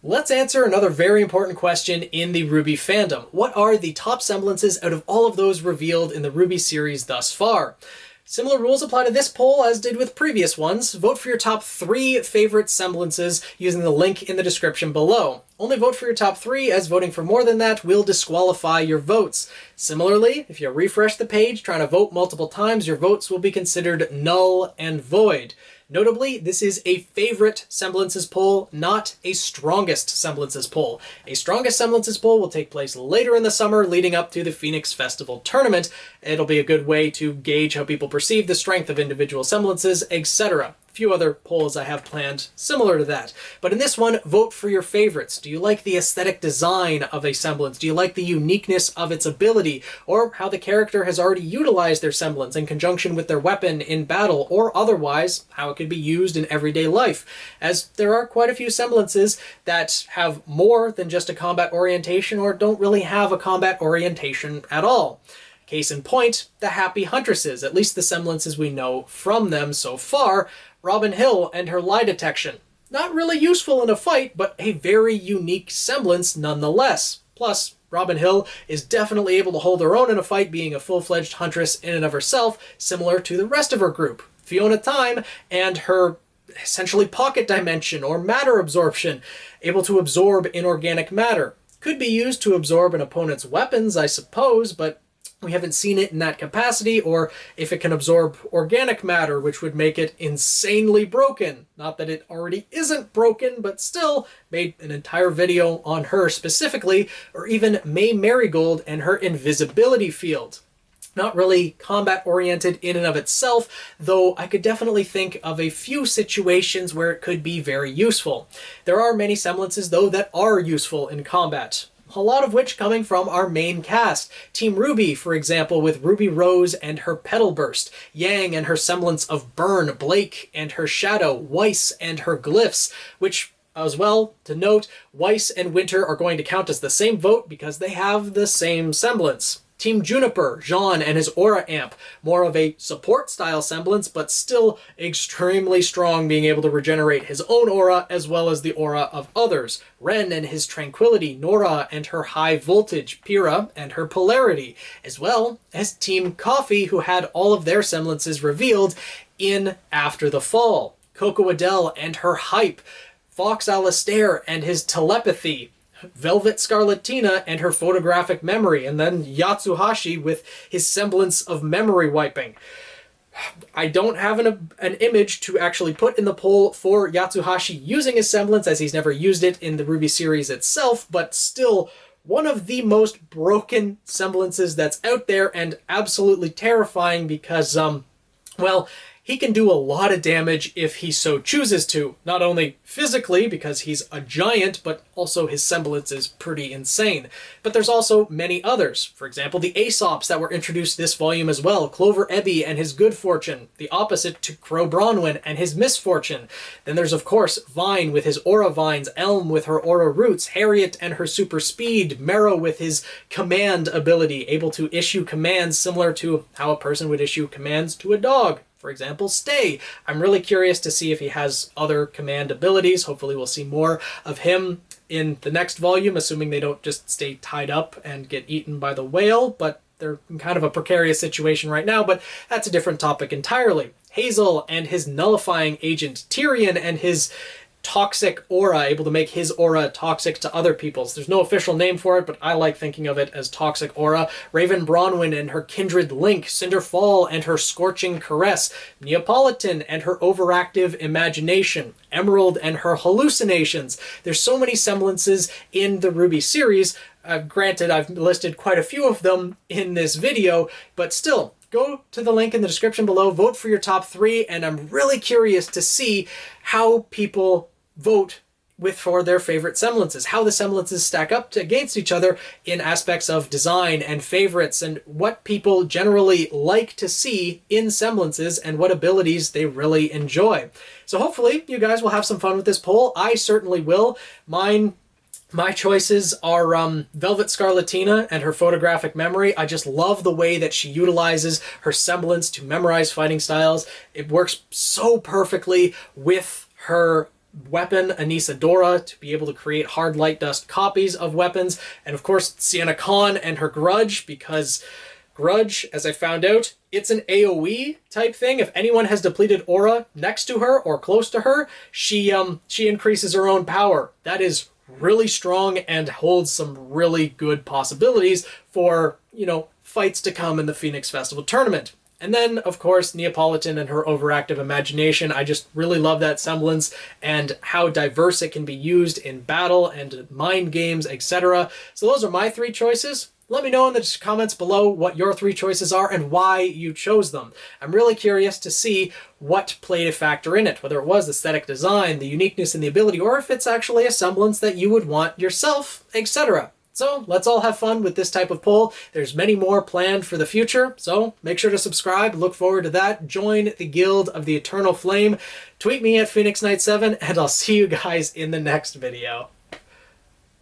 Let's answer another very important question in the RWBY fandom. What are the top semblances out of all of those revealed in the RWBY series thus far? Similar rules apply to this poll as did with previous ones. Vote for your top 3 favorite semblances using the link in the description below. Only vote for your top 3, as voting for more than that will disqualify your votes. Similarly, if you refresh the page trying to vote multiple times, your votes will be considered null and void. Notably, this is a favorite semblances poll, not a strongest semblances poll. A strongest semblances poll will take place later in the summer leading up to the Phoenix Festival tournament. It'll be a good way to gauge how people perceive the strength of individual semblances, etc. A few other polls I have planned similar to that. But in this one, vote for your favorites. Do you like the aesthetic design of a semblance? Do you like the uniqueness of its ability? Or how the character has already utilized their semblance in conjunction with their weapon in battle, or otherwise, how it could be used in everyday life? As there are quite a few semblances that have more than just a combat orientation or don't really have a combat orientation at all. Case in point, the Happy Huntresses, at least the semblances we know from them so far. Robin Hill and her lie detection. Not really useful in a fight, but a very unique semblance nonetheless. Plus, Robin Hill is definitely able to hold her own in a fight, being a full-fledged huntress in and of herself, similar to the rest of her group. Fiona Time and her essentially pocket dimension or matter absorption, able to absorb inorganic matter. Could be used to absorb an opponent's weapons, I suppose, but we haven't seen it in that capacity, or if it can absorb organic matter, which would make it insanely broken. Not that it already isn't broken, but still made an entire video on her specifically, or even May Marigold and her invisibility field. Not really combat-oriented in and of itself, though I could definitely think of a few situations where it could be very useful. There are many semblances, though, that are useful in combat. A lot of which coming from our main cast. Team RWBY, for example, with Ruby Rose and her Petal Burst, Yang and her semblance of Burn, Blake and her Shadow, Weiss and her Glyphs, which, as well, to note, Weiss and Winter are going to count as the same vote because they have the same semblance. Team Juniper, Jean and his Aura Amp, more of a support style semblance, but still extremely strong, being able to regenerate his own aura as well as the aura of others. Ren and his Tranquility, Nora and her High Voltage, Pyrrha and her Polarity, as well as Team Coffee, who had all of their semblances revealed in After the Fall. Coco Adele and her Hype, Fox Alistair and his Telepathy, Velvet Scarlatina and her photographic memory, and then Yatsuhashi with his semblance of memory wiping. I don't have an image to actually put in the poll for Yatsuhashi using his semblance, as he's never used it in the RWBY series itself, but still one of the most broken semblances that's out there, and absolutely terrifying because, well, he can do a lot of damage if he so chooses to. Not only physically, because he's a giant, but also his semblance is pretty insane. But there's also many others. For example, the Aesops that were introduced this volume as well. Clover Ebby and his Good Fortune, the opposite to Crow Bronwyn and his Misfortune. Then there's, of course, Vine with his Aura Vines, Elm with her Aura Roots, Harriet and her Super Speed, Marrow with his Command ability, able to issue commands similar to how a person would issue commands to a dog. For example, Stay. I'm really curious to see if he has other command abilities. Hopefully we'll see more of him in the next volume, assuming they don't just stay tied up and get eaten by the whale, but they're in kind of a precarious situation right now, but that's a different topic entirely. Hazel and his nullifying agent, Tyrion and his toxic aura, able to make his aura toxic to other people's. There's no official name for it, but I like thinking of it as toxic aura. Raven Bronwyn and her Kindred Link, Cinder Fall and her Scorching Caress, Neapolitan and her overactive imagination, Emerald and her hallucinations. There's so many semblances in the RWBY series. Granted, I've listed quite a few of them in this video, but still, go to the link in the description below, vote for your top 3, and I'm really curious to see how people vote for their favorite semblances, how the semblances stack up against each other in aspects of design and favorites, and what people generally like to see in semblances and what abilities they really enjoy. So hopefully you guys will have some fun with this poll. I certainly will. My choices are Velvet Scarlatina and her photographic memory. I just love the way that she utilizes her semblance to memorize fighting styles. It works so perfectly with her weapon Anisadora to be able to create hard light dust copies of weapons, and of course Sienna Khan and her Grudge, because Grudge, as I found out, it's an AoE type thing. If anyone has depleted aura next to her or close to her, she increases her own power. That is really strong and holds some really good possibilities for, you know, fights to come in the Phoenix Festival tournament. And then, of course, Neapolitan and her overactive imagination. I just really love that semblance and how diverse it can be used in battle and mind games, etc. So those are my 3 choices. Let me know in the comments below what your 3 choices are and why you chose them. I'm really curious to see what played a factor in it, whether it was aesthetic design, the uniqueness and the ability, or if it's actually a semblance that you would want yourself, etc. So let's all have fun with this type of poll. There's many more planned for the future, so make sure to subscribe. Look forward to that. Join the Guild of the Eternal Flame. Tweet me at Phoenix Knight 7, and I'll see you guys in the next video.